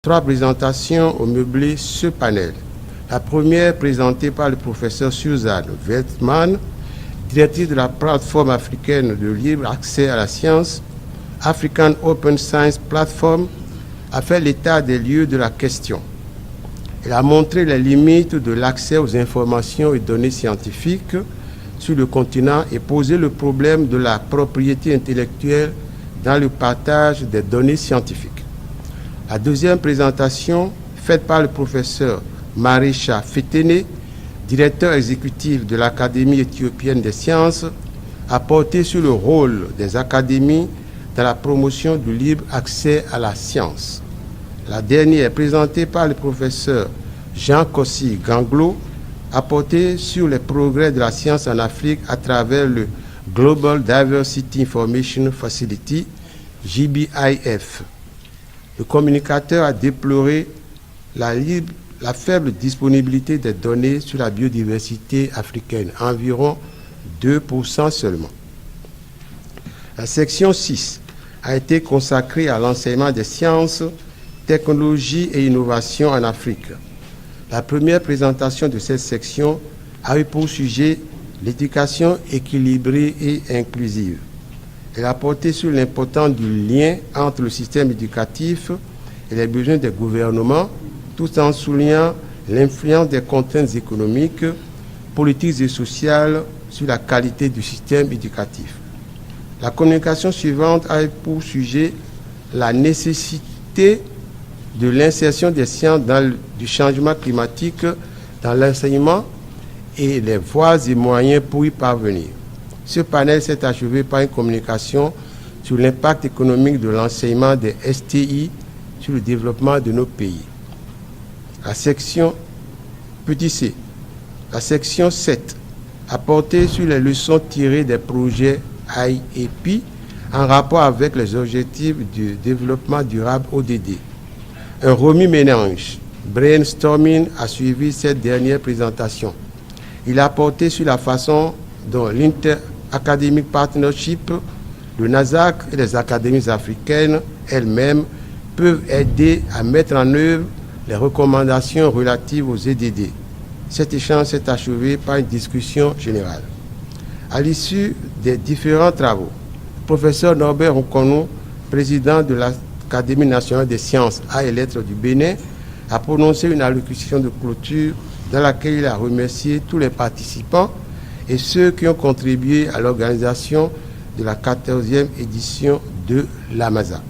3 présentations au meublé ce panel. La première présentée par le professeur Suzanne Veltman, directrice de la plateforme africaine de libre accès à la science, African Open Science Platform, a fait l'état des lieux de la question. Elle a montré les limites de l'accès aux informations et données scientifiques sur le continent et posé le problème de la propriété intellectuelle dans le partage des données scientifiques. La deuxième présentation, faite par le professeur Marisha Fetene, directeur exécutif de l'Académie éthiopienne des sciences, a porté sur le rôle des académies dans la promotion du libre accès à la science. La dernière, présentée par le professeur Jean Kossi Ganglo, a porté sur les progrès de la science en Afrique à travers le Global Diversity Information Facility, GBIF. Le communicateur a déploré la faible disponibilité des données sur la biodiversité africaine, environ 2% seulement. La section 6 a été consacrée à l'enseignement des sciences, technologies et innovations en Afrique. La première présentation de cette section a eu pour sujet l'éducation équilibrée et inclusive. Elle a porté sur l'importance du lien entre le système éducatif et les besoins des gouvernements, tout en soulignant l'influence des contraintes économiques, politiques et sociales sur la qualité du système éducatif. La communication suivante a pour sujet la nécessité de l'insertion des sciences du changement climatique dans l'enseignement et les voies et moyens pour y parvenir. Ce panel s'est achevé par une communication sur l'impact économique de l'enseignement des STI sur le développement de nos pays. La section petit c, la section 7 a porté sur les leçons tirées des projets IEP en rapport avec les objectifs du développement durable ODD. Un remue-ménage, brainstorming, a suivi cette dernière présentation. Il a porté sur la façon dont l'Inter-Academic Partnership, le NASAC et les académies africaines elles-mêmes peuvent aider à mettre en œuvre les recommandations relatives aux EDD. Cet échange s'est achevé par une discussion générale. À l'issue des différents travaux, le professeur Norbert Okonou, président de l'Académie nationale des sciences, arts et lettres du Bénin, a prononcé une allocution de clôture dans laquelle il a remercié tous les participants et ceux qui ont contribué à l'organisation de la 14e édition de l'AMASA.